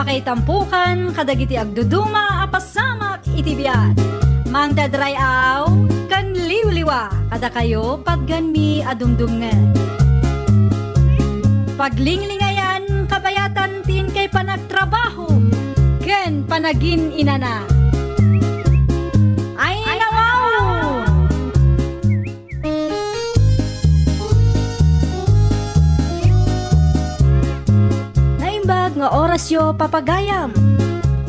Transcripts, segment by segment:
Apakay tampukan, kadagiti agduduma, apasamak itibiyat. Mang dadrayaw, kan liwliwa, kada kayo patganmi adumdumngan. Paglinglingayan, kabayatan tin kay panagtrabaho, ken panagin inana. Ay nawaw! Naimbag nga orasyo papagayam.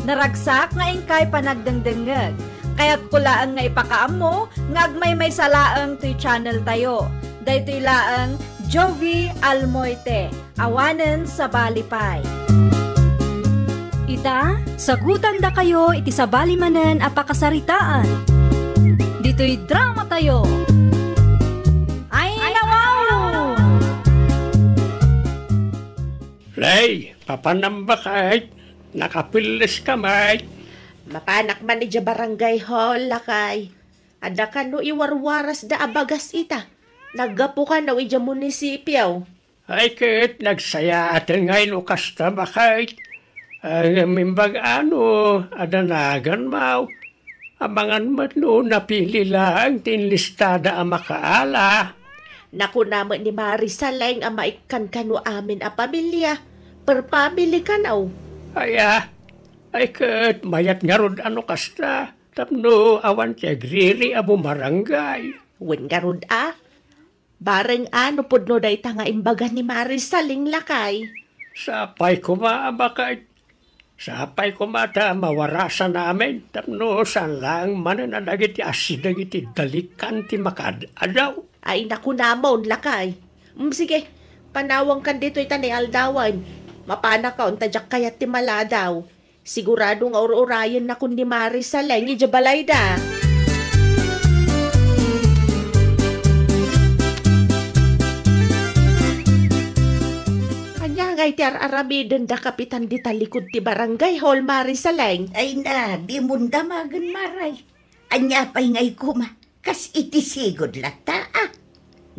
Naragsak nga ingkay panagdengdengeg. Kaya't kulaan nga ipakaam mo, ngagmay may salaang to'y channel tayo. Daytoy laang Jovi Almoite, awanen sa balipay. Ita, sagutan da kayo iti sa balimanen apakasaritaan. Dito'y drama tayo. Ay nawaw! Lay, papanamba kahit nakapilis kamay. Mapanak man ni barangay hall, lakay. Ada ka no iwarwaras da abagas ita. Naggapo ka no ija munisipyaw. Ay kahit nagsaya atin ngayon o kasta bakit. Mimbag adanagan mau. Abangan mat no napili lang tinlistada ang makaala. Naku naman ni Marisa lang ang maikan ka no amin a pamilya. Per pamilya ka na Ay kat mayat nga rod kasta. Tapno awan tiyagriri abo marangay. Wen nga rod Bareng pudno day nga imbaga ni Marisa linglakay. Sapay ko maabakay. Sapay ko mata mawarasan namin. Tapno san lang mananagiti asidagiti dalikan ti makadaw. Ay naku namon lakay. Sige, panawang kan dito itanay aldawan. Mapana ka untadyak kayat ti maladaw. Siguradong urayan na kundi Marisa lang, ijabalay da. Kanya ngay ti aramiden da kapitan di talikod ti barangay hall Marisa lang. Ay na, di munda magan maray. Anya pa'y ngay kuma, kas iti sigod lata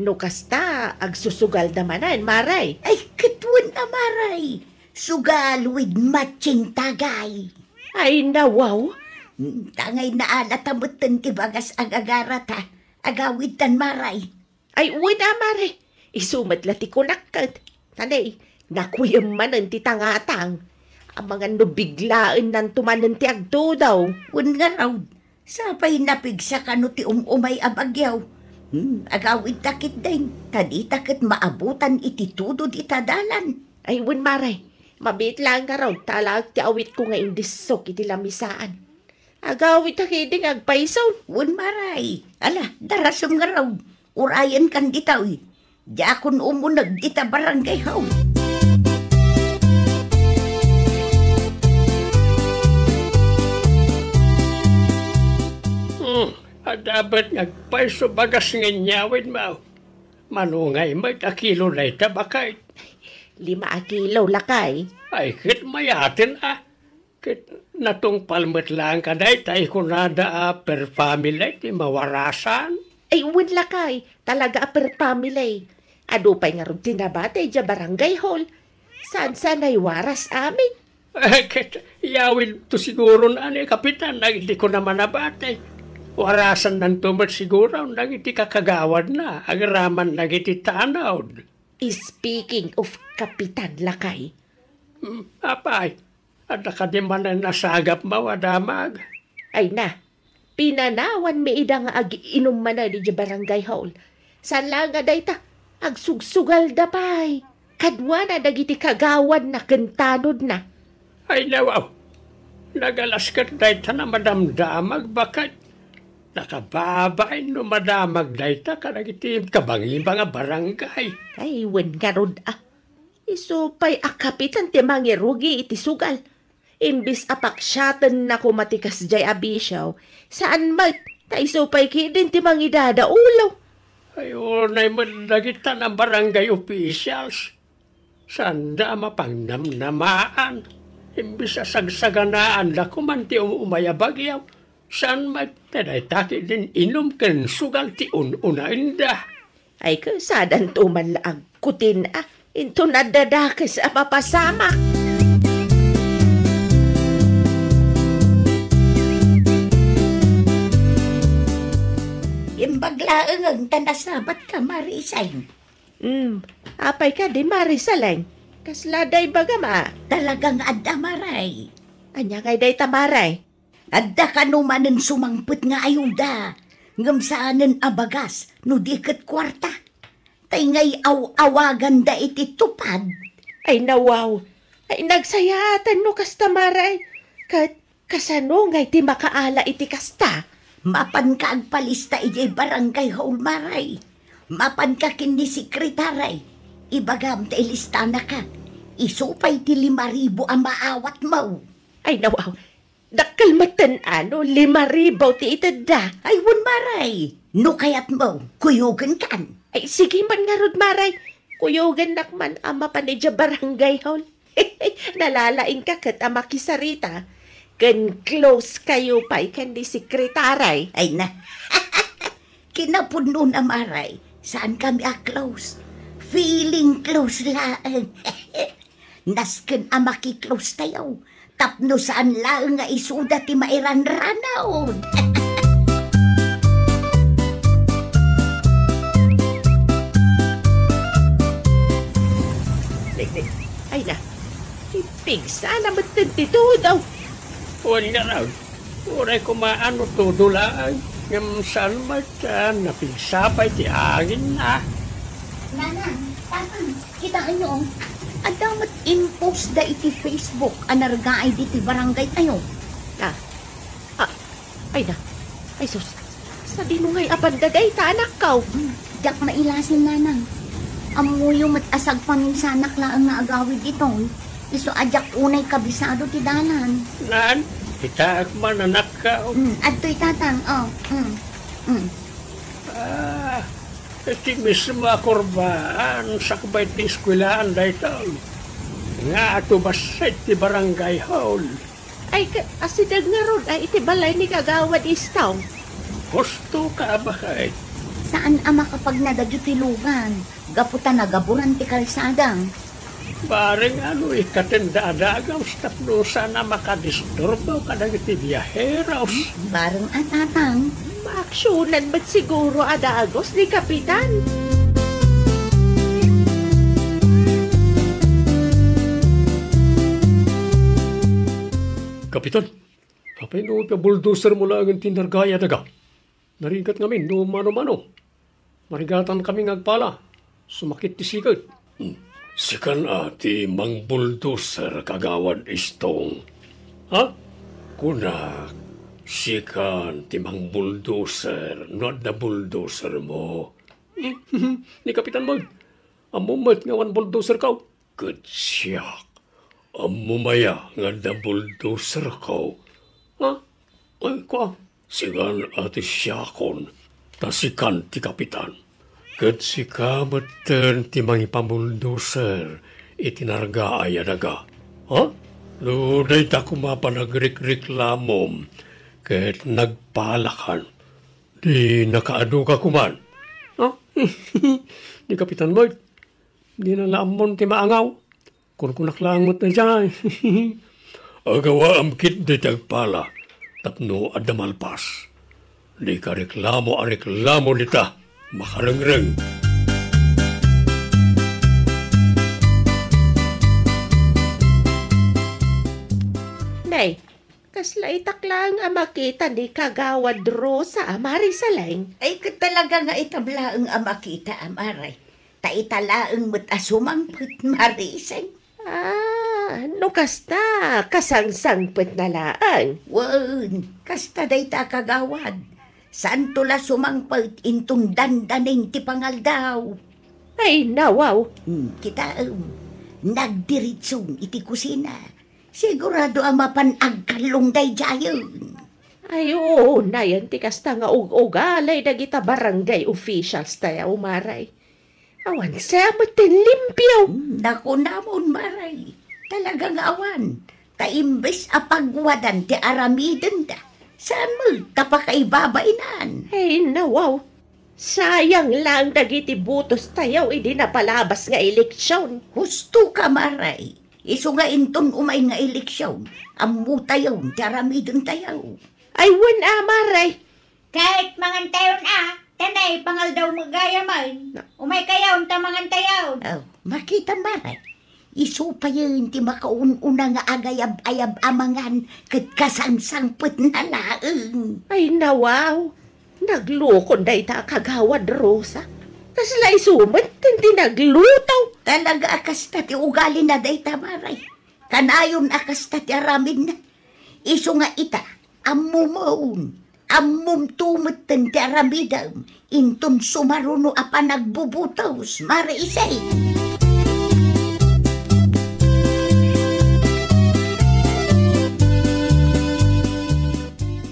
No kasta, agsusugal damanan, maray. Ay katwan na maray. Sugal with matching tagay. Ay nawaw. Tangay na alatamutan ti bagas ang agarata. Agawid tan maray. Ay uwi na maray. Isumat lati ko nakat. Tanay, nakuyam man ang titangatang. Ang mga nubiglaan ng tumanan ti agto daw. Un nga raw. Sapay napigsa ka no ti umay abagyaw. Agawid takit din. Tadi takit maabutan iti tudod itadalan. Ay un maray. Mabit lang nga raw, talag ti awit ko nga indisok iti lamisaan. Agawit akiding agpaisaw. Wan maray. Ala, darasam nga raw. Urayan kan ditaw. Diakon umunag dita barangay haw. Dapat nagpaiso bagas ng nyawin mo. Manungay magkakilo na ita bakit. 5 kilo lakay. Ay, kit mayatin Kit natong palmet lang ka day, tayo kunada per family, ti mawarasan. Ay, win lakay. Talaga per family. Adupay nga rin tinabate, dya barangay hall. Saan ay waras amin? Ay, kit yawin to siguro na kapitan, hindi ko naman nabate. Warasan ng tumat siguro, nagiti kakagawad na, agraraman nagiti tanawd. Speaking of kapitan lakay. Apay, at nakadiman na nasagap mawadamag. Ay na, pinanawan mi ida nga ag-inom man na di barangay hall. San lang nga dayta, agsugsugal da pay. Kadwa na dagiti kagawad na kentanod na. Ay nawaw, nagalaskat dayta na madamdamag bakit. Nakababay no madamag dayta karagiti kabangin mga barangay. Ay, wen nga rod Isupay akapitan ti mangirugi iti sugal. Imbis apaksyatan na kumatikas jay abisyaw. Saan mat? Ta isupay kidin ti mangidada ulaw. Ayun ay madagita ng barangay officials. Sanda mapangnamnamaan. Imbis asagsaganaan na kumanti umayabagyaw. Saan magtaday taki din inom ken sugal ti unain da. Ay kasadan tuman laag kutin Into nadadakis a papasamak. laang tanasabat ka, Marisay. Apay ka di Marisaleng. Kasladay baga ma. Talagang adda, Maray. Anya kay day tamaray. Adda ka numanin sumangpet nga ayuda. Ngam saanin abagas, no di kat kwarta. Tay ngay awagan da iti tupad. Ay nawaw. Ay nagsayatan no kasta maray. Kasano ngay ti makaala iti kasta. Mapan ka agpalista ijay barangay hall, Maray. Mapan ka kini sekretaray. Ibagam ta ilistana ka. Isupay ti 5,000 ang maawat mo. Ay nawaw. Dakal matan-ano, 5,000 ti itada. Ay wun, Maray. No kayat mo, kuyugan kan. Ay sige man nga rod maray. Kuyogan nakman ama panidya barangay hall. Nalalaing ka kat ama kisarita. Kan close kayo pa ikan di sekretaray. Ay na. Kinapuno na, Maray. Saan kami close? Feeling close lang. Nasken maki-close tayo. Tapno saan lang nga isuda ti mairan-ranaon. Ay na. Ipigsa na matintito daw. Wala raw. Uray ko maano tudulaan. Ngam saan matan, napigsapay ti angin na. Nanang, kita nyo. Adamat in-post da iti Facebook anargaay diti barangay tayo. Ay na. Ay sus. Sabi mo ngay apandaday ta anak kaw. Dak mailasin, Nanang. Amuyo mat-asag paminsanak lang nga agawid ito. Iso ajak unay kabisado ti dalan. Nan, kita akman anak ka. Adto'y tatang, Iti mismo akurbaan sa kabay ti eskwelaan da ito. Nga ato basit ti barangay hall. Ay asidag nga rod. Ay iti balay ni kagawad istaw. Gusto ka ba kay? Saan ama kapag nadadyo ti lugan? Gaputan na gaburan ti kalsadang. Bareng ano ikatenda-adagaw sa tapno sana makadisturbo ka na iti biyaheros. Bareng tatang. Maaksyonan ba't siguro adagos ni Kapitan? Kapitan, kapay no bulldozer mo lang ang tinargaya daga. Narigat ngamin no mano-mano. Marigatan kami ngagpala. Sumakit ti sikat. Sikan ati mang bulldozer kagawan istong. Ha? Kunak, sikan ti mang bulldozer, not the bulldozer mo. Ni Kapitan Boy, amumat nga wan bulldozer kaw. Good siyak. Amumaya nga the bulldozer kaw. Ha? Ay kwa, sikan ati siyakon, tasikan ti Kapitan. Kat si kamatan ti mga ipamuldoser itinarga ay adaga. Ha? Luday ta kumapanagrik-reklamom kat nagpalakan. Di nakaado ka kuman. Ha? Di Kapitan Boyd. Di na lamon ti maangaw. Kung kunaklangot na dyan. Agawa amkit di tagpala. Tapno adamalpas. Di ka reklamo nita. Makarengreng. Nay, kasla itaklang amakita ni kagawad Rosa Marisaleng. Ay talaga nga itabla ang amakita, Amaray. Taitalaang matasumangpit, Marisay. No kasta, kasangsangpit na laang. Wan, kasta day ta kagawad. Saan tula sumangpit intong dandaning ti pangaldaw? Ay, nawaw. Kita, nagdiritsong iti kusina. Sigurado ang mapanagkalong day jayon. Ay, oo, nayan ti kasta nga ugalay dagita barangay officials tayo, Maray. Awan sa matin limpyaw. Naku namon, Maray. Talagang awan. Kaimbes apagwadan ti aramiden da. Saan mo tapakaibabainan? Ay, nawaw. Sayang lang dagiti butos tayo idi napalabas nga eleksyon. Husto ka, Maray. Iso nga inton umay nga eleksyon. Amu tayo, ti aramiden tayo. Ay, Maray. Kahit mangan tayo na, Tanay, pangal daw magaya man. Umay kayaw, tamangan tayaw. Oh, makita maray. Isu pa yun ti makaununa nga agayab-ayab amangan kat kasangsangpet na laeng. Ay nawaw, naglukon day ta kagawad Rosa. Kasla isumat, hindi naglutaw. Talaga akas ta ti ugali na day tamaray. Kanayon akas ta ti aramin na. Isu nga ita, amumaun, amumtumeten ti aramidam. Inton sumaruno apa nagbubutaws, mara isay.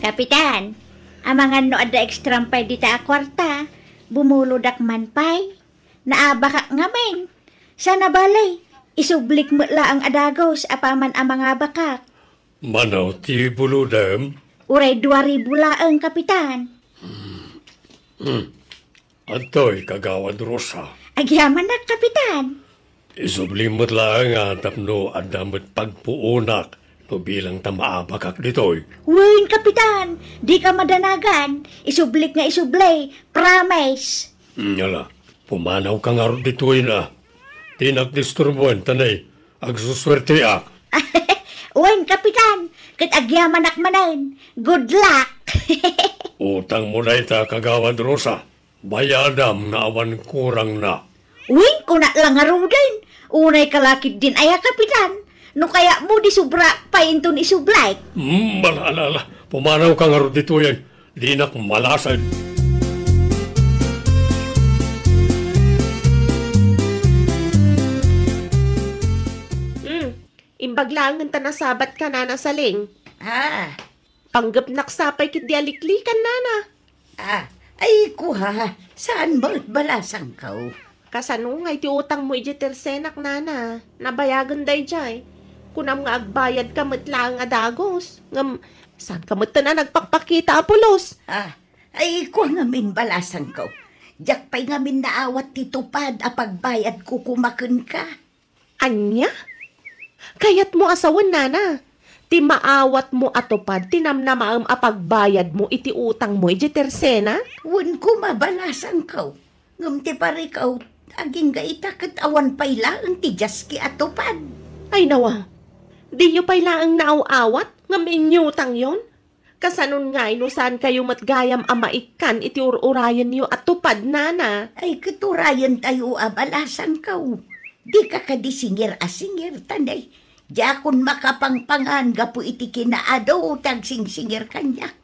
Kapitan, amangan no ada ekstram pay di ta kwarta. Bumuludak man pay. Naabakak nga men. Sana balay. Isublik mo ang adagos apaman ang mga bakak. Manaw ti buludem. Uray 2,000 laang, Kapitan. Antoy kagawad Rosa. Agyaman na, Kapitan. Isublimot lang nga tapno adamot pagpuunak no bilang tamaabakak ditoy. Uy, Kapitan. Di ka madanagan. Isublik nga isublay. Promise. Yala, pumanaw ka nga ro ditoy na. Di nagdisturbuan tanay. Agsuswerte ak. Uy, Kapitan. Kat agyaman akmanan. Good luck. Utang mo na ita kagawad Rosa. Bayadam na awan kurang na. Uy, kuna lang nga ro din. Unay kalakid din ay, Kapitan. No kaya mo di sobra pa inton isublay. Malala. Pumanaw ka nga ro dito yan. Di nak malasan. Imbaglangan ta nasabat ka na saling. Ah, Panggap naksapay kit dialiklikan nana. ay kuha. Saan ba't balasang kau? Kasano nga iti utang mo iti tersenak nana. Nabayagan day jay. Kunam nga agbayad ka matlaang adagos. Ngam, saan ka mat na nagpakpakita apulos? Ay kuha ngamin balasang kau. Diyak pa'y ngamin naawat titupad a pagbayad ko kumakun ka. Anya? Kayat mo asawan nana. Ti maawat mo atupad, tinamnamaam apagbayad mo iti utang mo iti tersena? Wan ko mabalasan kau. Ngam ti pare kau, aging gaita kat awan pa'y laang ti jaski atupad. Ay nawa, di nyo pa'y laang naaw-awat? Ngam inyutang yon? Kasanon nga no saan kayo matgayam amaikan iti urayan niyo atupad nana? Ay katurayan tayo abalasan kau. Di ka kadisingir asingir tanay. Jakon makapangpangan gapu iti kinaado tag singsingir kanyak.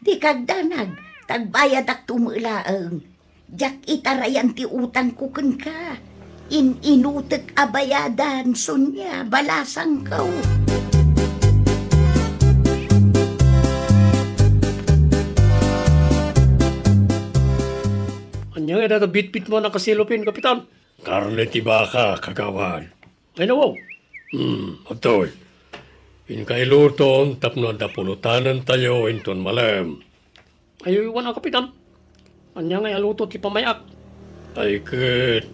Di kagdanag, tagbayad ak tumulaang. Jak itarayan ti utang kukun ka. Inutek abayadan sunya balasang kau. Anya nga data bit-bit mo nakasilopin, Kapitan. Karne ti baka, kagawan. Ay nawaw. Otoy. Inkailuton tapno da pulutanan tayo inton malam. Ayo iwan ang Kapitan. Anya nga aluto ti pamayak. Ay ket.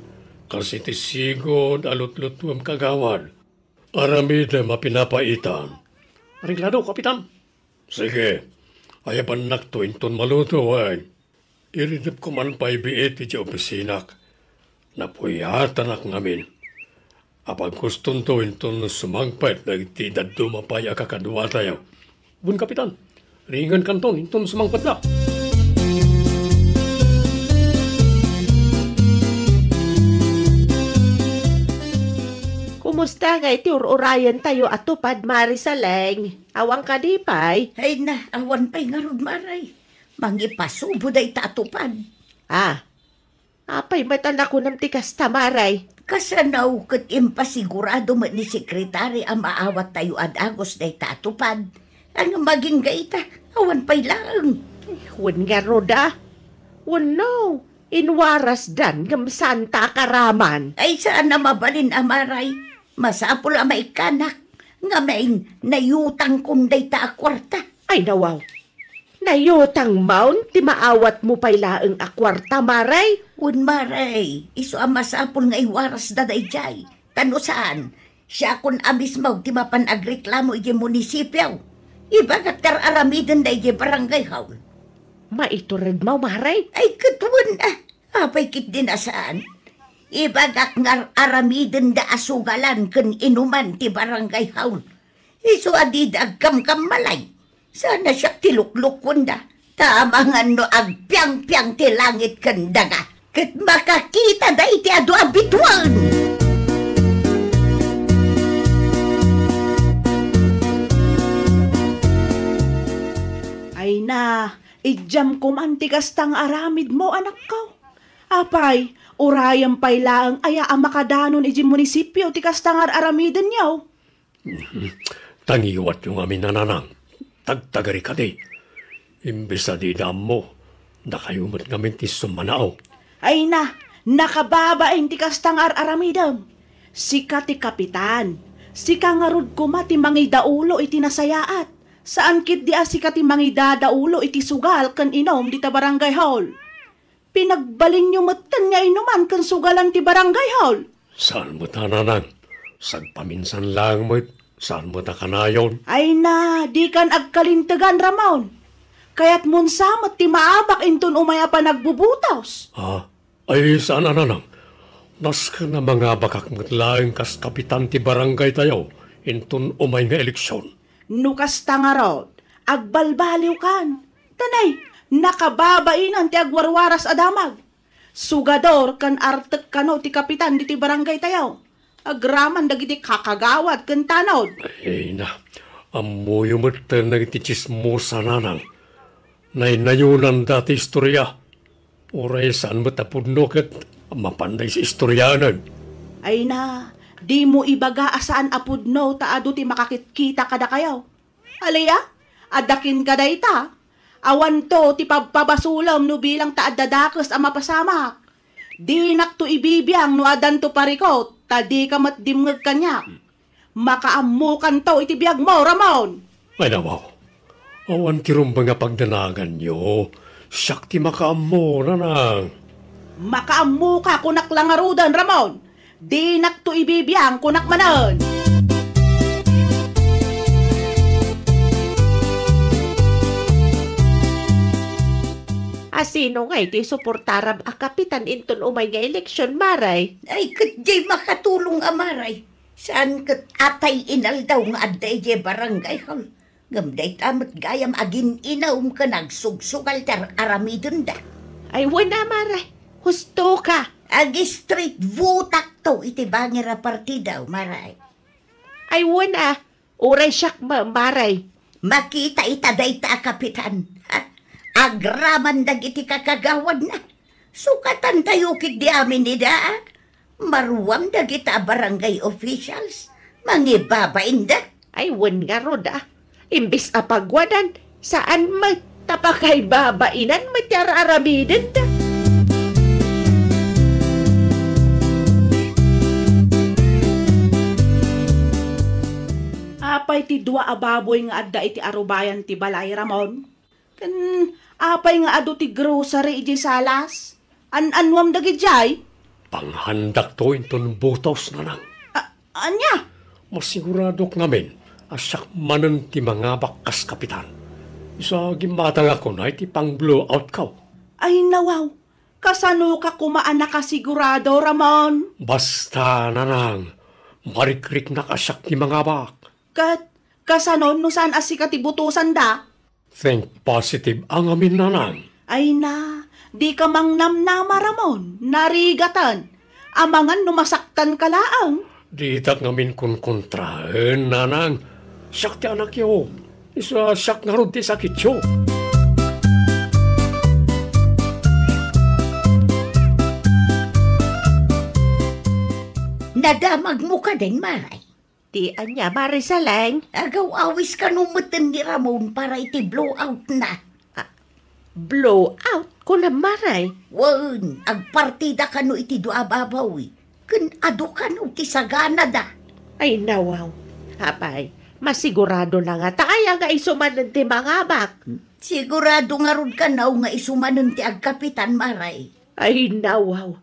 Kasi ti sigod alut-lutuam kagawan. Aramid mapinapaitan. Ariglado, Kapitan. Sige. Ayapan nakto inton maluto, ay. Iridip ko man pa'y biit iti opisinak. Napuyatan ak ngamin. Apag guston to inton sumangpet na iti daddo mapay akakadwa tayo. Bun, Kapitan. Ringan kanton inton sumangpet na. Kumusta nga iti urayan tayo atupad marisaleng? Awang kadipay? Ay na, awan pa'y ngarod maray. Mangipasubo day tatupad. Apay matan ako ng tikas tamaray. Kasanaw kat impasigurado man ni sekretary ang maawat tayo adagos day tatupad. Ang maging gaita, awan pa'y laang. Wan nga roda. Wan no. Inwaras dan ngam santa karaman. Ay saan na mabalin amaray? Masapul ang maikanak. Nga main nayutang kunday ta akwarta. Ay nawaw. Nayotang maun, ti maawat mo pa'y laang akwarta, maray? Un maray, iso ang masapul nga iwaras da dayjay. Tano saan? Siya kun abis mo, ti mapan agreklamo iti munisipyaw. Ibagak tar aramidin da iti barangay haul. Maiturad mo, maray. Ay, katuan apay kit din asaan. Ibagak nga aramiden da asugalan ken inuman ti barangay haul. Iso adid agkam-kam malay. Sana siya tiluklukon da. Tamangan no agpiang-piang ti langit ken daga. Ket makakita da iti adu abituan. Ay na, ijam kumantikas tang aramid mo, anak ko. Apay, urayang pailaang aya ang makadanon iji munisipyo ti kastangar aramiden yaw. Tangiwat yung amin nananang. Tagtagari ka di. Imbes na di dam mo. Nakayumot ngamin ti sumanao. Ay na, nakababaing ti kastangar aramidem. Sika ti kapitan. Sika nga rod kuma ti mangidaulo iti nasayaat. Saan kit di asika ti mangidadaulo iti sugal kan inom di ta barangay hall. Pinagbalin nyo matan nga inuman kan sugalan ti barangay hall. Saan mo tananang? Sagpaminsan lang mo. Saan mo ta kanayon? Ay na, di kan agkalintagan Ramon. Kaya't munsamot ti maabak inton umaya pa nagbubutaws. Ay saan nanang? Nas ka na mga bakak matlaeng kas kapitan ti barangay tayo. Inton umay nga eleksyon. Nukas tangarod, agbalbaliw kan. Tanay, nakababainan ti agwarwaras adamag. Sugador kan artek kano ti kapitan di ti barangay tayo. Agraman dagiti kakagawad kan tanod. Ay na, amoy umatan na iti chismosa nanang. Nainayunan dati istorya. Oray saan matapudno kat mapanday sa istoryanan. Ay na, di mo ibaga asaan apudno taado ti makakitkita kada kayaw. Alaya, adakin kada ita. Awan to ti pagpabasulam no bilang taadadakos ang mapasamak. Di nakto ibibiyang no adan to parikot, tadi ka matdimngag kanya. Makaamukan to itibiyag mo, Ramon. Ay nawaw, awan kirumba nga pagdanagan nyo. Siyak ti makaamu nanang. Makaamu ka kunak lang arudan, Ramon. Di nakto ibibiyang kunak manan. Sino nga iti suportarab a kapitan inton umay nga eleksyon, maray? Ay, kat jay makatulong amaray. Saan kat atay inal daw nga aday jay barangay hall. Gamday tamat gayam agin inaum ka nagsugsugal tar aramidon da. Ay, wala, maray. Husto ka. Agi street votak to iti bangera partidaw, maray. Ay, wala. Uray siyak maray. Makita itaday ta kapitan. Agraman dagiti kakagawad na. Sukatan tayo kit di amin nida. Maruwam dagita barangay officials. Mangibabain da. Ay, wan nga roda. Imbis apagwadan, saan magtapakay babainan matyararamidan da. Apay ti dua ababoy nga adda iti arubayan ti balay, Ramon. Kan apay nga adu ti grocery iti salas. Anwam dagi jay? Panghandak to inton botaws nanang. Anya? Masiguradok ngamin, asyak manan ti mga bakas kapitan. Isa gimbatang ako na iti pang blowout ka. Ay nawaw, kasano ka kumaan na kasigurado, Ramon? Basta nanang, marikrik na kasyak ti mga bak. Kasanon no saan asika ti butusan da? Think positive ang amin nanang. Ay na, di ka mang namnama, Ramon. Narigatan. Amangan numasaktan ka laang. Di tak ngamin kun kontrahen nanang. Siyak ti anak yo. Isa siyak nga ron ti sakit yo. Nadamag mo ka din, maray. Di anya, Marisaleng. Agaw awis ka numatan ni Ramon para iti blowout na. Blowout? Kuna maray? Wan, agpartida ka no iti duababawi. Kun ado ka no ti sagana da. Ay nawaw. Apay, masigurado na nga tayo nga isumanan ti mga bak. Sigurado nga ron ka na nga isumanan ti agkapitan, maray. Ay nawaw.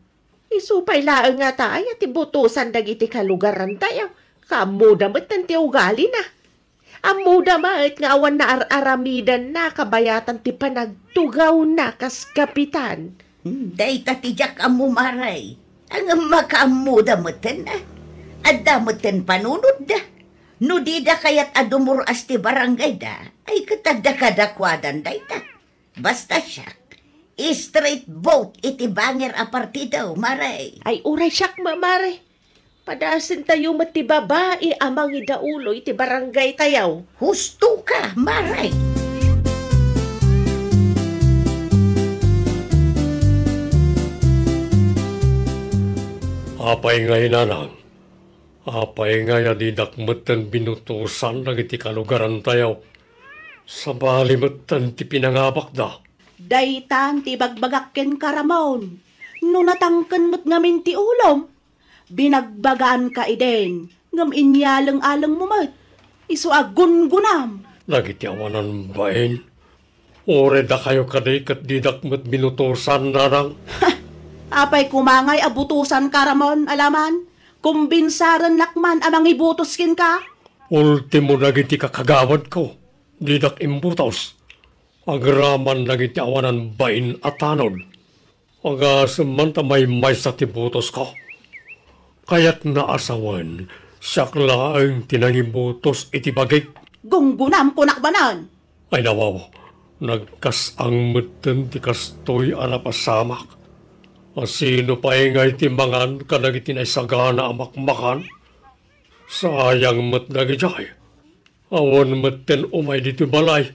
Isupay laang nga tayo ti butusan dagiti kalugaran tayo. Kamu damat ng ti ugali na. Amo damat nga awan na aramidan na kabayatan ti panagtugaw na kas kapitan. Day tatijak amo maray. Ang makaamu damutan na. At damutan panunod da. No di da kayat adumuras ti barangay da. Ay katagda kadakwadan day ta. Basta siya. Straight vote iti banger a partido, maray. Ay uray siyak mamare. Padasin tayo mati babae amang idaulo iti barangay tayaw. Husto ka, maray. Apay ngay nanang. Apay ngay adidakmatan binutusan lang iti kalugaran tayo. Sa balimatan ti pinangabak da. Daytan ti bagbagakken karamon. No natangken mo't ngamin ti ulom. Binagbagaan ka iden. Ngam inyalang-alang mo mat. Isu agun-gunam. Nagitiawanan bain. Ore da kayo kaday kat didakmat binutusan nanang. Apay kumangay abutusan karamon, alaman. Kumbinsaran lakman amang ibutuskin ka. Ultimo nagiti kakagawad ko. Didak imbutos. Agraman nagiti awanan bain at tanod. Agasamanta may sa tibutos ko. Kaya't naasawan, sakla ang tinangibutos itibagay. Gunggunam kunakbanan. Ay nawaw, nagkasang matan ti kastoy anapasamak. Asino pa ingay timbangan kanagiti na isagana amakmakan? Sayang mat nagijay. Awan maten umay dito balay.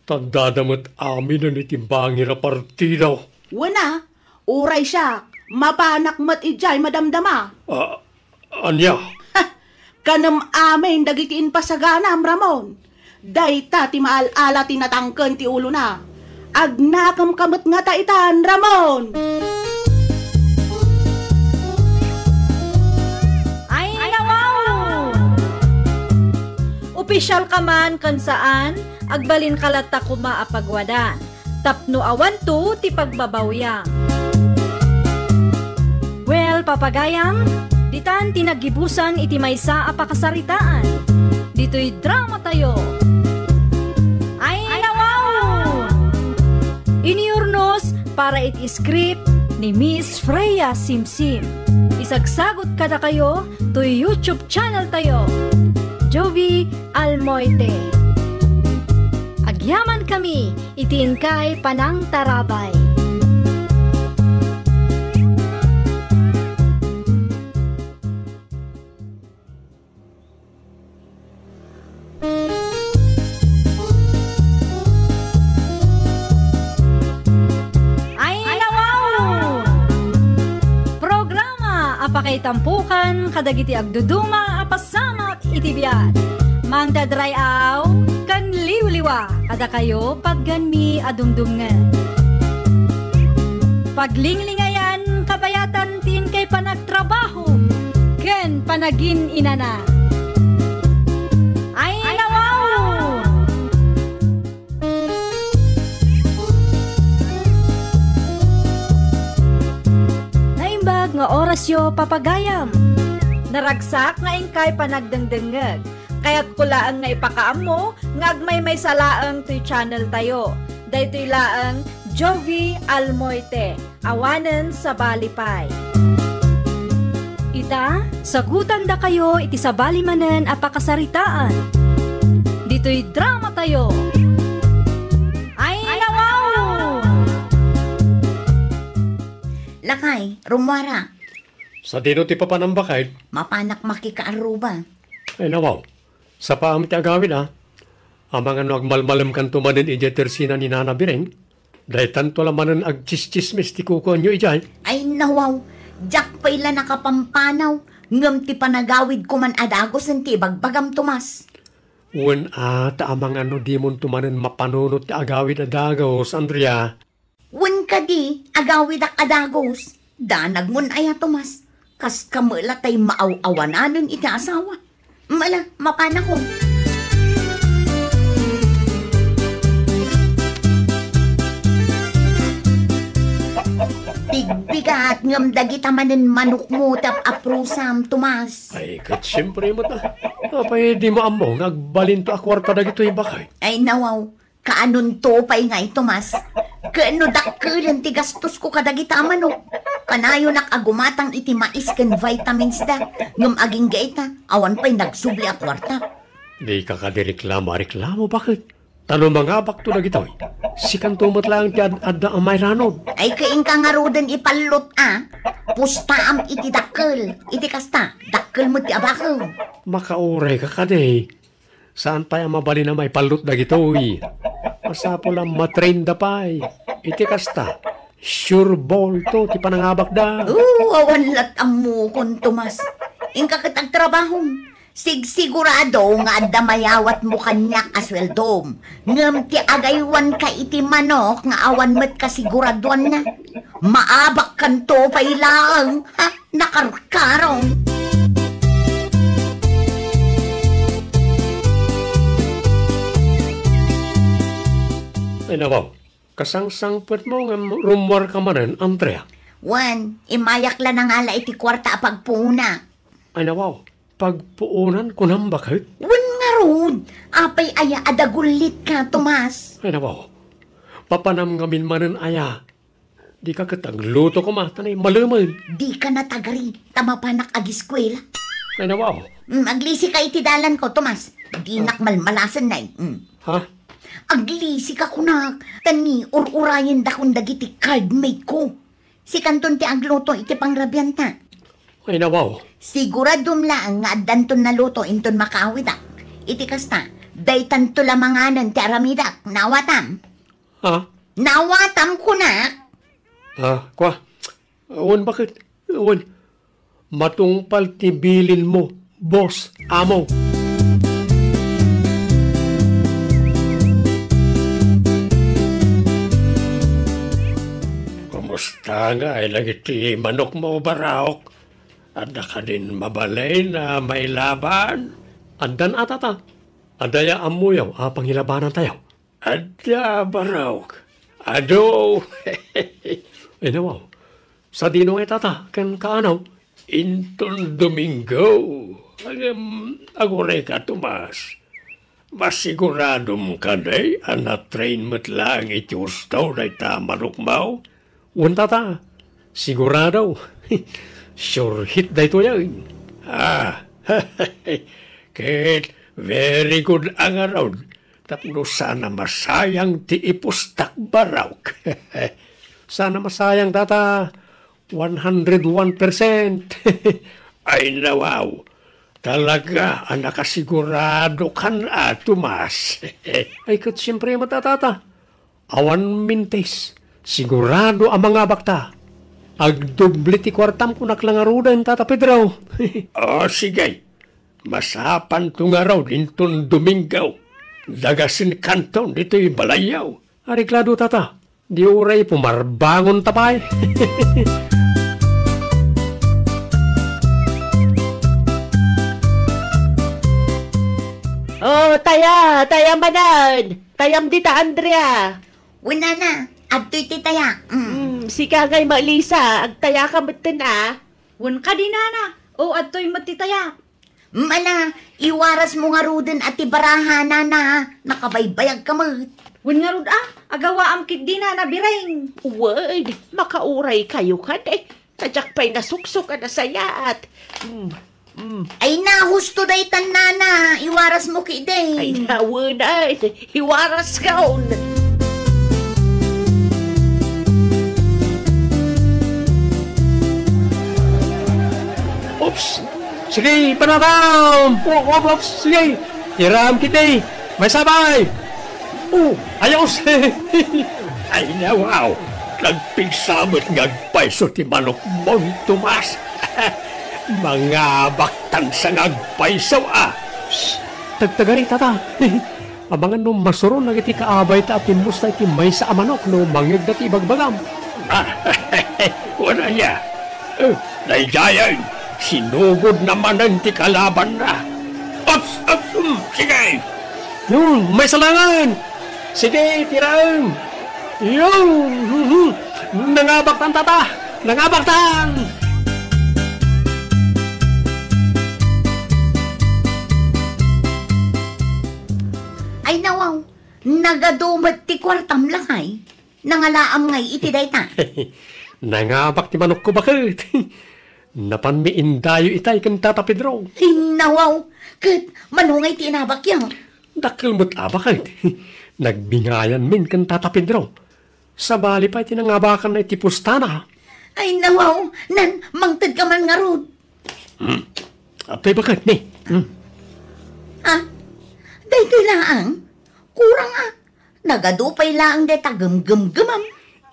Tandadamat amin na nitimbangin na partidaw. Wana, uray siya. Mapanak mat ijay madamdama. Anya? Kanam amin dagitiin pasaganam, Ramon. Dayta ti maal-ala tinatangken ti ulo na. Agnakam kamot nga taitan, Ramon. Ay, nawaw! Opisyal ka man kan saan, agbalin kalata kuma apagwadan. Tapno awan to ti pagbabawyang. Well, papagayam, ditan tinagibusan iti maysa apakasaritaan. Dito'y drama tayo. Ay, nawaw! Iniurnos para iti script ni Miss Freya Simsim. Isagsagot kada kayo to YouTube channel tayo. Jovi Almoite. Agyaman kami, itin kay Panang Tarabay. Apakay tampukan, kadagiti agduduma, apasamak itibiyat. Mang dadray aw, kan liwliwa, kada kayo pagganmi adumdungan. Paglinglingayan, kabayatan tin kay panagtrabaho, ken panagin inana. Ay, nawaw! Nga orasyo papagayam. Naragsak nga ingkay panagdengdengeg. Kaya't kulaang nga ipakaam mo, nga agmay may salaang to'y channel tayo. Dayto'y laang Jovi Almoite, awanen sa balipay. Ita, sagutan da kayo iti sa balimanen apakasaritaan. Dito'y drama tayo. Ay, nawaw! Lakay, rumwara. Sa dino ti papanambakay. Mapanak makikaaruba. Ay nawaw. Sa paamit agawin Ang mga agmalmalam kan tumanin ije tersina ni Nana Bireng. Dahil tanto lamanan agchis-chismis ti kuko nyo ijay. Ay nawaw. Jak pa ila nakapampanaw. Ngam ti panagawid ko man adagos ng tibagbagam tumas. Wen amang di mon tumanin mapanunot ti agawid adagos, Andrea. Wen ka di, agawid ak adagos. Danag mon ay tumas. Kas kamula tay maaw-awananon iti asawa. Mala, mapana ko. Bigbig mabigat ngam dagita manen manok mo tap aprusam, Tomas. Ay, kat siyempre mo ta. Apay, di mo amo, ngagbalin to akwarta na gito yung bakay. Ay nawaw, kaanon to pa'y ngay, Tomas. Kaano dakkelan ti gastos ko kadagita manok. Kanayo nakagumatang iti mais ken vitamins da. Ngam aging gaita, awan pa'y nagsubli akwarta. Di ka reklamo, bakit? Talo mga bakto na gito. Sikan tumot lang ti adda ang may ranod. Ay kaing ka nga roden ipalot Pustaam iti dakkel. Iti kasta, dakkel mo ti abakaw. Makauray ka kade. Saan pa yung mabali na may palot na gito? Masapo lang matrain da pa'y. Iti kasta. Sure ball to, ti panangabak da. Awan lat ang mukon, Tomas. Ingka kitag trabahong. Sigurado nga damayawat mo kanyak asweldom. Ngam ti agaywan ka iti manok nga awan met kasiguraduan na. Maabak kanto pa'y laang. Nakarkarong. Ay nawaw, kasangsangpet mo nga rumwar ka manen, Andrea. Wan, imayak la na nga la iti kwarta pagpuna. Ay nawaw, pagpuunan ko nang bakit? Wan nga ron, apay aya adagulit ka, Tomas. Ay nawaw, papanamgamin manen aya. Di ka katagluto ko matanay, malaman. Di ka na tagari, tama pa nakagiskwela. Ay nawaw. Aglisi ka iti dalan ko, Tomas. Di nakmalmalasan na Ha? Aglisi ka kunak, tani ur-urayan da kung dagiti cardmate ko. Si kanton ti agluto iti pangrabyanta. Ay nawaw. Siguradum lang nga danton na luto inton makawidak. Iti kasta, daytan to lamanganan ti aramidak, nawatam. Ha? Nawatam kunak. Kwa? Awan bakit? Awan. Matungpal tibilin mo, boss, amo. Kumusta nga ay lagi ti manok mo, Baraok? Anda ka din mabalay na may laban? Andan atata. Andaya amuyaw, panghilabanan tayo. Ada, Baraok. Ado. Ay nawaw, sa dinong etata, kan kaanaw, inton Domingo. Aguray ka, Tomas. Masiguradom ka day, train mo't lang iti ustaw na itamanok mo. Untata, sigurado. Sure hit da ito yan. Kit, very good ang around. Tapno sana masayang ti ipustak, Baraok. Sana masayang tata, 101%. Ay nawaw, talaga ang nakasigurado ka na, Tomas. Ay kat siyempre matatata, awan mintes, sigurado ang mga bakta. Agdubli ti kwartam ko naklangarudan, Tata Pedro. Sige, masapan to nga raw dinton Domingo. Dagasin kanton dito'y balayaw. Ariklado, Tata. Di uray pumarbangon tapay. Taya manan. Tayam dita, Andrea. Wala na, adto'y titaya. Si kagay Malisa, agtaya ka matin Wan ka din na. O ato'y matitaya. Mala, iwaras mo nga ruden at ibarahana na. Nakabaybayag ka mo. Wan nga rud agawa am kid din na bireng. Word, makauray kayo ka Tadyak pa'y nasuksok ka na sayat. Ay na, husto day tan nana. Iwaras mo kiday. Ay nawunay, iwaras kaon. Oops! Sige, panakam! Oops! Sige! Hiram kita may sabay! Ayos! Ay na, wow! Nagpigsamot ngagpaiso ti manok mong Tomas! Mga baktan sa ngagpaiso, Tagtagari, Tata! Abangan no masuron na iti kaabay ta at timusta iti may sa amanok no mangig dati ibagbagam. Wala niya. Naijayan, sinugod naman ang ti kalaban na. Sige! Yun, may salangan! Sige, tirang! Yun! Nangabak ng Tata! Nangabak tang! Ay nawaw, nagadumat ti kwartam lakay. Nangalaam ngay iti dayta. Nangabak ti manok ko bakit? Napanmiin dayo itay kan Tata Pedro. Hinawaw, kat manungay ti inabak yaw. Dakil mo't abakit. Nagbingayan min kan Tata Pedro. Sa bali pa iti nangabakan na iti pustana. Ay nawaw, nan mangtad ka man nga rod. Apay bakit ni? Ah, daytoy laang. Kurang nagadupay laang deta gum-gum-gumam.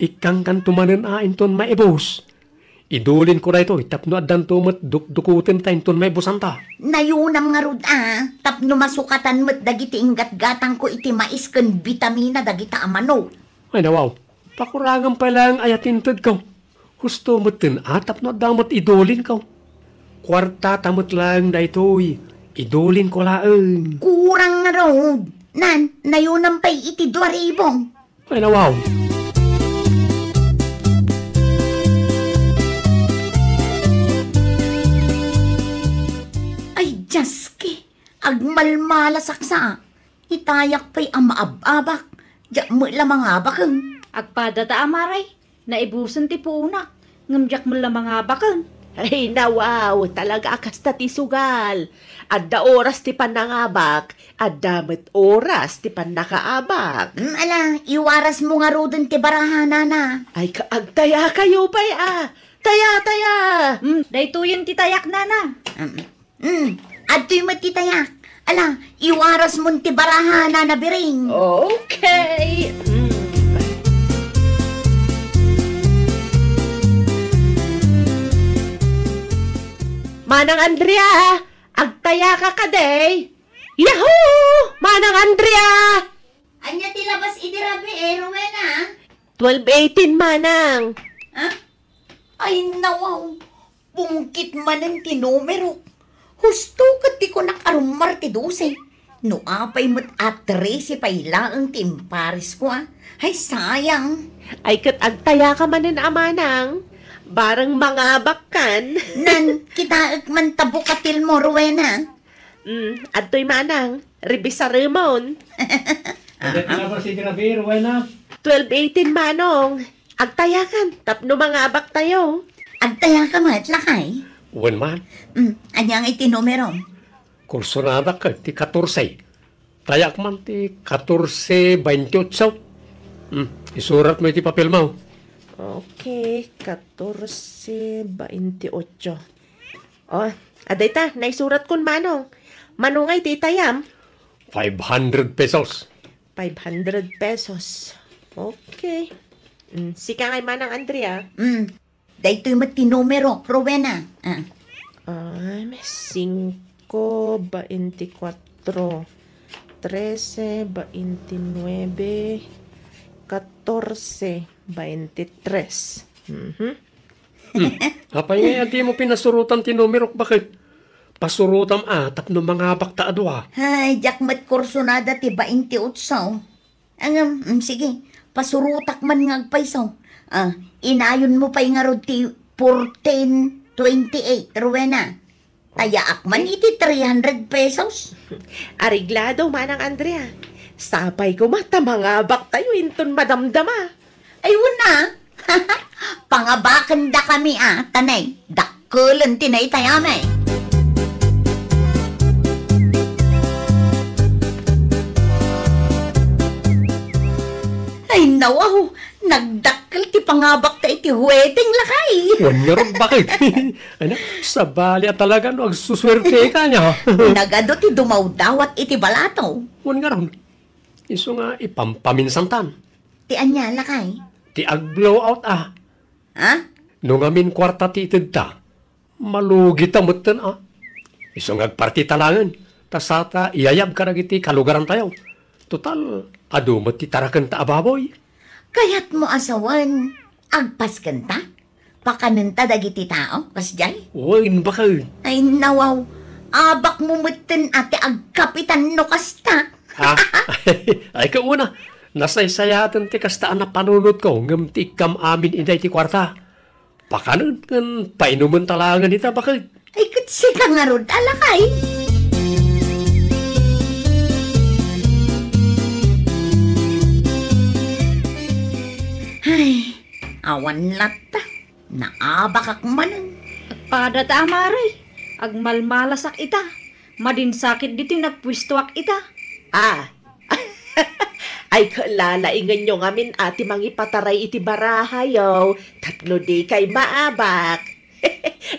Ikang kan tumanen inton maibos. Idulin ko na ito, tapno adan tumat duk-dukutin ta inton maibosan ta. Nayunam nga rod tapno masukatan mo't dagiti inggat-gatang ko iti mais ken bitamina dagita amano. Ay nawaw, pakuragan pa lang ayatintad ko. Gusto mo't tapno adamot idulin ko. Kwarta tamot lang na ito'y idulin ko laang. Kurang nga rod. Nan, nayunam pa'y iti 2,000. Ay nawaw. Ay, Jaske, agmalmalasaksa. Itayak pa'y ang maababak. Diyak mo lamang abakang. Agpada ta amaray, naibusan ti puunak, ngamjak mo lamang abakan. Ay, nawaw, talaga akas ta ti sugal. Adda oras ti panangabak, addamet oras ti panakaabak. Ala, iwaras mo nga rodon ti barahana na. Ay, kaagtaya kayo pa'y Taya! Daytoy yung titayak nana. Adto'y matitayak. Ala, iwaras mo ti barahana na biring. Okay. Manang Andrea, agtaya ka kaday. Yahoo! Manang Andrea! Anya ti labas idirabi Rowena? 12:18, Manang. Ha? Ay, nawaw. Pungkit manan ti numero. Husto kat ti ko nakarumar ti 12. No apay mo't at 13 pay laang timparis ko Ay, sayang. Ay, kat agtaya ka manin, Manang. Barang mangabak kan. Nan, kita man tabukatil mo, Rowena. Adto'y Manang. Ribisa Ramon. Ano ba si Grabe, Rowena? 12:18, Manong. Agtayakan, tapno mangabak tayo. Agtaya ka mat, lakay. Uwan man, Anyang iti numero. kursunada ka, ti 14. Tayak man ti 14:28. Isurat mo iti papel mo. Okay, 14:28. Oh, aday ta, naisurat kun Manong. Manungay titayam. 500 pesos. 500 pesos. Okay. Sika kay Manang Andrea. Daytoy mat ti numero, Rowena. 5:24, 13:29, 14:23. Apay nga di mo pinasurutan ti numero, bakit? Pasurutam tapno mga bakta adwa. Ay, jak mat kursunada ti 28. Sige, pasurutak man ngagpaysaw. Inayon mo pa'y nga rod ti 14:28, Rowena. Tayaak man iti 300 pesos. Ariglado, Manang Andrea. Sapay ko mata mangabak tayo inton madamdama. Ay, wala. Pangabakan da kami, tanay. Dakkulan tinay tayamay. Ay, nawaw. Nagdakkel ti pangabak ta iti wedding lakay. Wanyaron, bakit? Ano, sa bali at talaga no, agsuswerte ka niya. Nagado ti dumawdawat iti balato. Wanyaron, iso nga ipampaminsantan. Ti anya lakay. Ti ag-blowout Ha? Nung amin kwarta ti itid ta, malugi ta mutten Iso nga agparti talangan, tasata iyayab ka iti kalugaran tayo. Total, adumot ti tarakan ta ababoy. Kaya't mo asawan, agpas kanta? Pakananta dagiti tao, kasjay? Uwain ba kayo? Ay, nawaw. Abak mo mutin ate agkapitan no kasta. Ay ka una, nasaysayatan ti kastaan na panunod ko, ngam ti ikam amin inday ti kwarta. pakanan kan painuman talangan ita bakit? Ay, katsi ka nga rod, alakay. Ay, awan lata. Naabakak manan. Pada ta amaray, agmalmalasak ita. Madinsakit dito nagpwistuak ita. Ah, ay kalalaingan nyo ngamin ati mangipataray iti barahayaw. Tapno di kay maabak.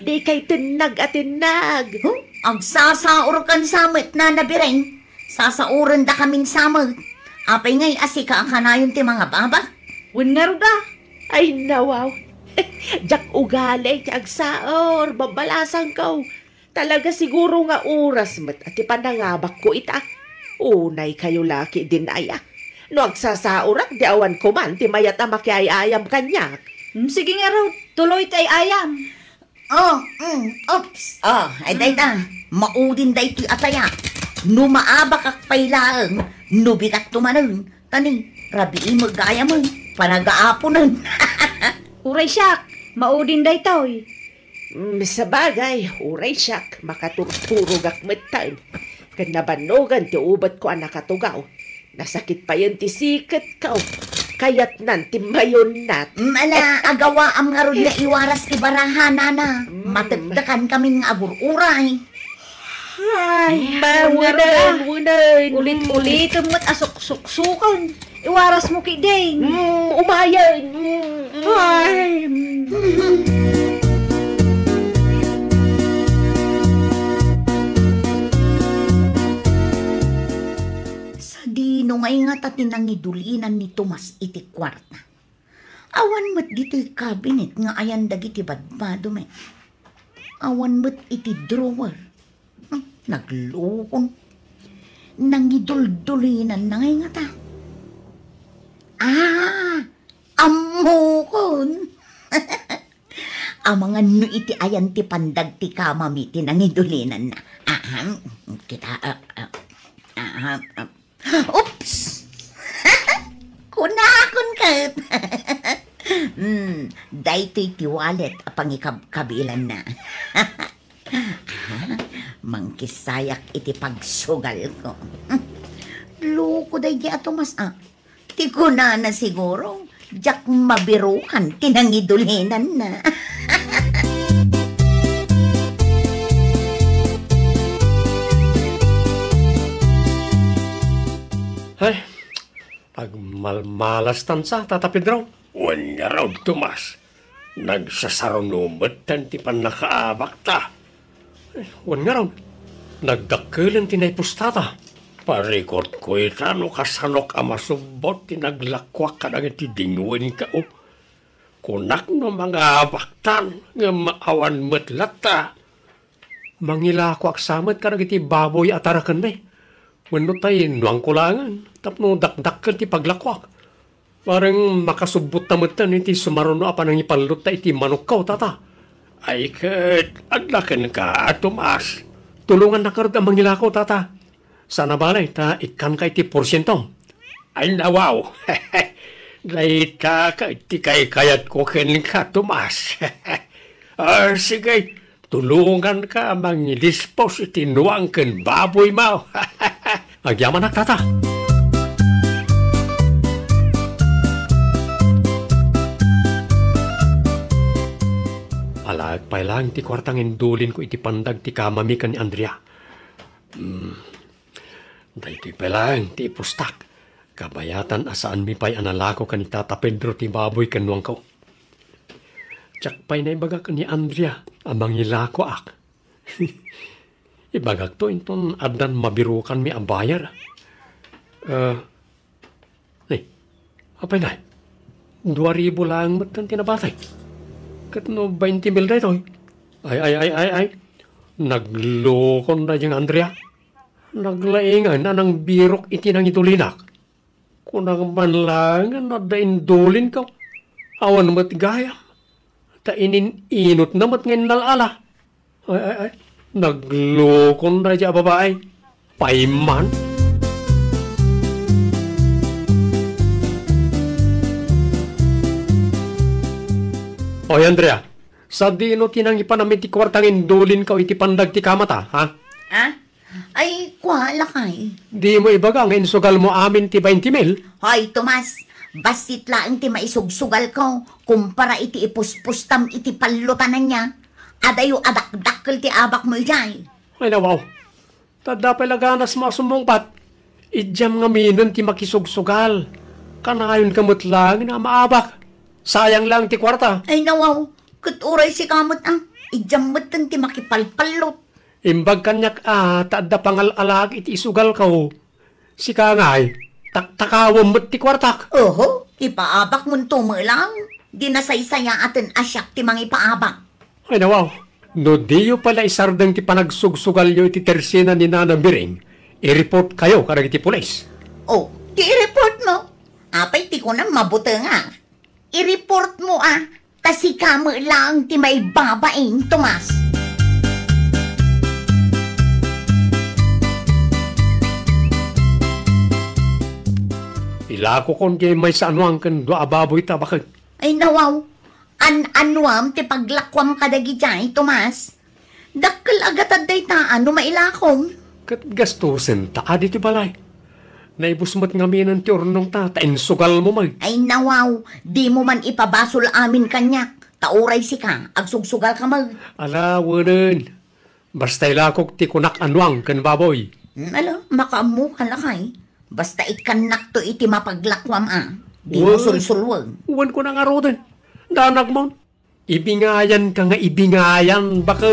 Di kay tinag at tinag. Huh? Ang sasaur kan samit na nabireng. Sasauran da kaming samit. Apay ngay asika ang kanayon ti mga baba. Winner da. Ay nawaw. Jak ugali, jak saor, babalasan ko. Talaga siguro nga oras met at ipanangabak ko ita. Unay kayo laki din aya. No agsasaorak, di awan ko man, ti mayat ang makiayayam kanyak. Sige nga raw, tuloy tay ayam. Oops. Ay dayta, maudin day ti ataya. No maabak ak pailaang, no bigat tumanon. Tani, rabiin mo gaya mo, panagaapunan. Uray siyak, maudin day toy. Sa bagay, uray siyak, makaturturog ak metan. Kanabanogan ti ubat ko ang nakatugaw. Nasakit pa yun ti sikat ko. Kayat nan ti mayon nat. Mala, agawa am nga ron na iwaras ti barahan, nana. Matagdakan kaming abururay. Ay, mawunan. Ulit-ulit mo't asok-suksukan. Iwaras mo kay Ding. Umayan. Ay. Sa dino ngay nga tatin ang idulinan ni Tomas iti kwarta. Awan mo't dito'y cabinet nga ayan dagiti badbado me. Awan mo't iti drawer. Naglukon. Nangiduldulinan na ngay nga ta. Amukon. Ang mga no iti ayan ti pandag ti kamami ti nangidulinan na. Oops! Kunakon kat. Dayto'y ti wallet apang ikabkabilan na. Mangkisayak iti pagsugal ko. Loko day di ato mas Ti ko na siguro. Jak mabirukan, tinangidulinan na. Ay, pagmalmalas tansa, Tata Pedro. Wanya raw, Tomas. Nagsasarunumot ti panakaabak ta. Wanya raw, nagdakilan tinaipos tata. Parikot ko itano kasanok amasubot tinaglakwak ka nang itidinguin ka o. Kunak no mga abaktan nga maawan matlata. Mangilakwak samat ka nang iti baboy atarakan me. Wano tayo nuang kulangan, tapno dakdakan ti paglakwak. Parang makasubot na matan iti sumaruno apa nang ipalot ta iti manok ka tata. Ay kat, adlakan ka, Tomas. Tulungan na karod ang mangilakaw tata. Sana balay, ta ikan ka iti porsyentong. Ay nawaw. Laita ka iti kayat ko ken ka, Tomas. Sige, tulungan ka mangidispos iti nuang ken baboy mo. Agyaman na, tata. Alagpay lang ti kwartang indulin ko iti pandag ti kamami ka ni Andrea. Dahil pa lang ti pustak. Kabayatan asaan mi pa'y analako ka ni Tata Pedro ti baboy kanuang ko. Tsak pa'y naibaga ka ni Andrea amang hilako ak. Ibagak to inton adan mabirukan mi ang bayar. Apay na? 2,000 lang matan tinabatay. Katno 20 mil na ito. Ay. Naglokon na yung Andrea. Naglaingan na ng birok iti nang itulinak. Kung nagmanlangan na daindulin ka, awan mat gayam. Tainin inot na mat ngayon nalala. Ay. Naglokon na dyan babae. Paiman. Oy, Andrea, Sa dino tinang ipanamit ti kwartang indulin ka iti pandag ti kamata, ha? Ha? Ay, kuhala kay. Di mo ibaga nga insugal mo amin ti 20 mil? Hoy, Tomas, basit laang ti maisugsugal ko, kumpara iti ipuspustam iti palutanan niya. Adayo adakdakkel ti abak mo ijay. Ay nawaw, tadapay laganas masumbongpat. Idyam nga minon ti makisugsugal. Kanayon kamot lang na maabak. Sayang lang ti kwarta. Ay nawaw, kuturay si kamot Ijamot ti makipalpalot. Imbag kanyak taadda pangalalag iti isugal ko. Si kangay, takawam mo't ti kwartak. Oho, ipaabak mo lang. Di nasaysaya atin asyak ti mga ipaabak. Ay nawaw, no diyo pala isardang ti panagsugsugal yo iti tersina ni Nana Biring, i-report kayo karag iti pulis. Oh, i-report mo. Apay ti ko na mabuti nga. I-report mo tasi kamo lang ti may babaeng, Tomas. Ilako kon kay may sa anuang kan do ababoy tabakag. Ay nawaw, anuam ti paglakwam kadagi dyan, Tomas. Dakkel agad aday no mailakom. Kat gastusin ta adi ti balay. Naibusmat nga minan ti ornong ta insugal mo mag. Ay nawaw, di mo man ipabasol amin kanyak. Tauray si ka, agsugsugal ka mag. Ala, wanan. Basta ilakok ti kunak anuang kan baboy. Makaamu ka na kay. Basta ikanak to iti mapaglakwam Di mo sulsulwag. Uwan ko na nga roden. Danag mo. Ibingayan ka nga ibingayan. Baka...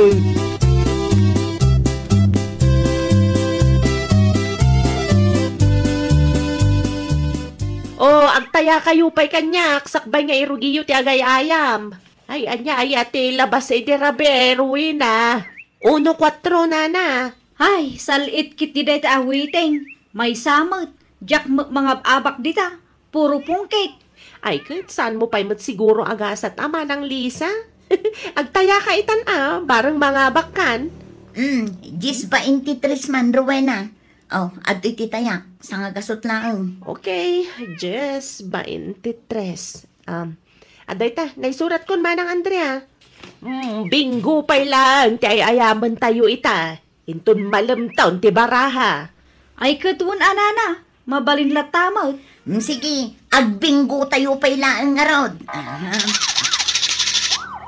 Oh, agtaya kayo pa'y kanyak. Sakbay nga irugiyo ti agay-ayam. Ay, anya, ay ati labas ay dirabe, Ruina. 1-4 na. Ay, salit kit di dayta awiting. May samot. Jak mga abak dita. Puro pungkit. Ay, kahit saan mo pa'y siguro agasat ama ng Lisa? Agtaya ka itan barang mga bakkan. 23 man, Rowena. Oh, at iti tayak. Sanga gasot lang. Okay, 23. Aday ta, naisurat kon manang Andrea. Bingo pa'y lang, ti ayaman tayo ita. Intun malamtaon ti baraha. Ay katun anana. Mabalin latamot. Sige, agbinggo tayo pa'y lang nga rod.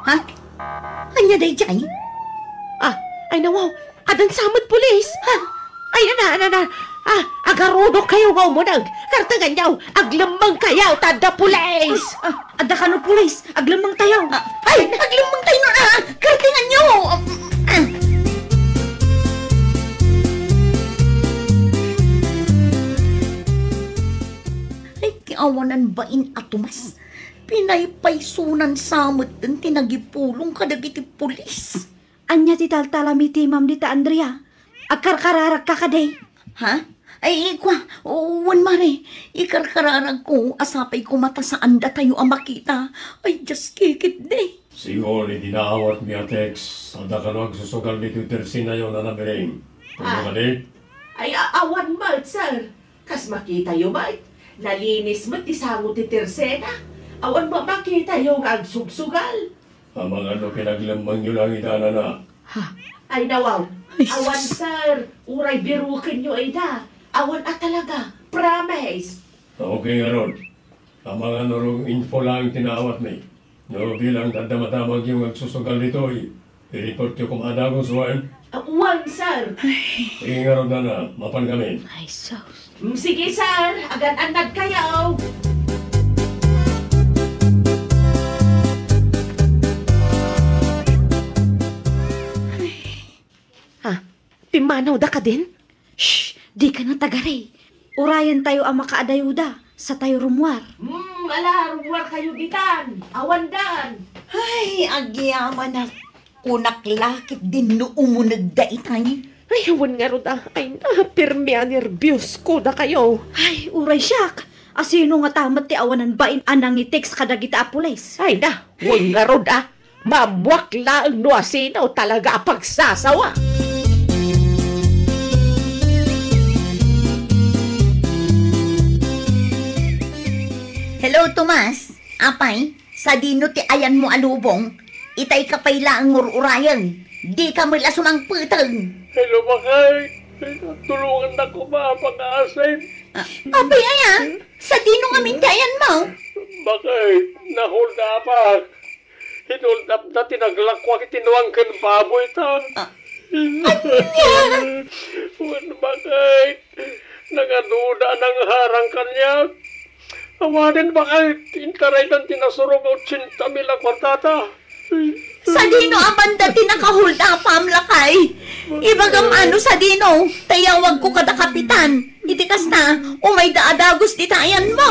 Ha? Anya day jay? Ay nawaw, adan samot pulis. Ay, ana. Agarodok kayo nga umunag. Kartangan yaw, aglamang kayaw, tada pulis. Ada ka no pulis. Aglamang tayo. Ay, aglamang tayo na. Kartangan nyo. Ay, kiawanan bain atumas. Pinaypaysunan samot din tinagipulong kadagiti pulis. Anya ti taltalamiti ma'am dita Andrea. Agkarkararag ka kaday. Ha? Ay, uwan mare. Ikarkararag ko, asapay ko mata saan da tayo ang makita. Ay, just kikit day. Siguro ni dinawat mi atex. Ada ka no agsusugal ni Tersina yung Nana Biring. Ano ka di? Ay, awan mal, sir. Kas makita yo ba? Nalinis mo ti sango ti Tersena. Awan mo makita yung agsugsugal. Ang mga ano pinaglamang yun lang itana na. Ay, nawaw. Awan, sir. Uray birukin nyo ay da. Awan talaga. Promise. Okay nga ron. Ang mga narong info lang tinawat ni. No, bilang dadamatamag yung agsusugal nito i-report yung kumadagong suwain. Awan, sir. Sige nga ron na, mapan kami. Ay, so... Sige, sir. Agad-anad kayo. Timanaw da ka din? Shh! Di ka na tagaray. Urayan tayo ang makaadayuda sa tayo rumwar. Ala, rumwar kayo bitan. Awandan. Ay, agyaman na. Kunaklakit din no umunag da itay. Ay, awan nga ro da. Ay, pirmi nervyos ko da kayo. Ay, uray siyak. Asino nga tamat ti awanan bain anang iteks kadagita apules. Ay da, awan nga ro da. Mabuwakla ang nuasinaw talaga pagsasawa. Hello, Tomas. Apay, sa dino ti ayan mo alubong. Itay ka payla ang ngururayan. Di ka mula sumangputang. Hello, bakay. Tulungan na ko ba pag-aasay? Abay aya, sa dino nga mintayan mo. Bakay, na-hold up ah. Hinold up na tinaglakwak itinuang kan baboy ta. Wan bakay, nagaduda ng harang kanya. Awanin bakay, intaray ng tinasurong 80,000 kwartata. Sa dino amanda tinaka-hold up am lakay. Ibagam ano sa dino, tayawag ko kada kapitan. Itikas na, umay daadagos di tayan mo.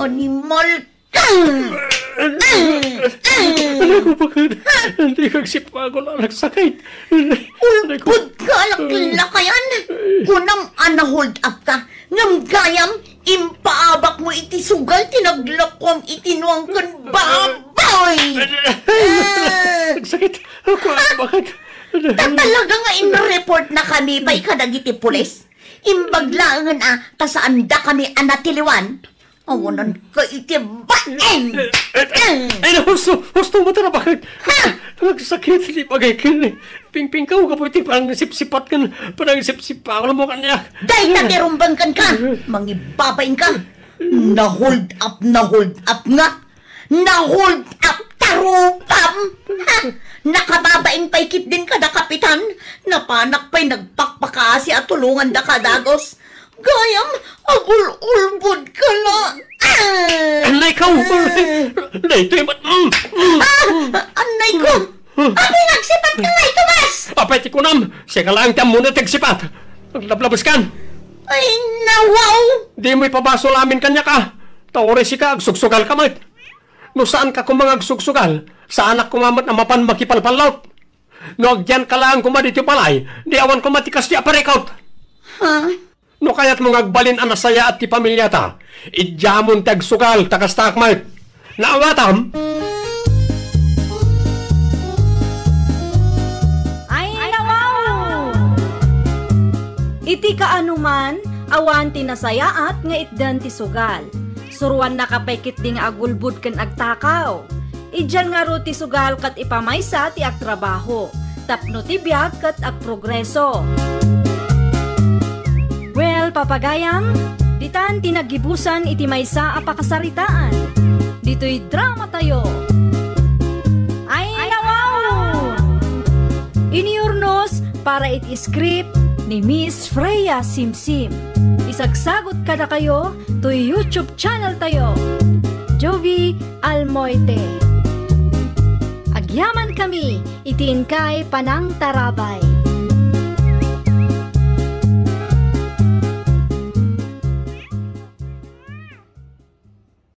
Animal ka! Ano ko bakit? Hindi kagsipa ko lang nagsakit. Ulpud ka laklakayan. Kunam hold up ka. Ngam gayam, impaabak mo iti sugal, tinaglakwam itinuang kan baboy. Nagsakit. Ako, bakit? Talaga nga in-report na kami pa ikadagiti pulis. Imbaglangan kasaan da kami anatiliwan. Awanan ka iti baen. Ay, husto mo tara bakit? Nagsakit, di bagay kin. Ping-ping ka, ka po iti parang sip-sipat kan. Parang sip-sipa ako lang mo kanya. Dahil natirumbangkan ka, mangibabain ka. Na-hold up nga. Na-hold up tarupam. Nakababaing paikit din ka da kapitan. Napanak pa'y nagpakpakasi at tulungan da kadagos. Gayam, agul-ulbud ka la. Anay ka, anay ito yung Anay ko, abi nagsipat ka nga ito, mas. Apay ti kunam, siya ka lang tiyam muna tagsipat. Naglablabas kan. Ay, nawaw. Di mo ipabaso lamin kanya ka. Taore si ka, agsugsugal ka mat. No saan ka kumang agsugsugal? Sa anak kumamat na mapan makipalpalaut. No agyan ka lang kumadit yung palay, di awan kumatikas di aparekaut. Ha? No kaya't mong agbalin ang nasaya at ti pamilya ta. Idyamon tagsugal, tagastakmat. Naawatam? Ay, nawaw! Iti kaanuman, awan ti nasaya at nga itdan ti sugal. Suruan na kapaykit ding agulbud kan agtakaw. Idyan nga ro ti sugal kat ipamaysa ti agtrabaho. Tapno ti biyag kat agprogreso. Well, papagayam, ditan tinagibusan iti maysa a pakasaritaan. Dito'y drama tayo. Ay, nawaw! Iniurnos para iti script ni Miss Freya Simsim. Isagsagot kada kayo to YouTube channel tayo. Jovi Almoite. Agyaman kami, itiin kay Panang Tarabay.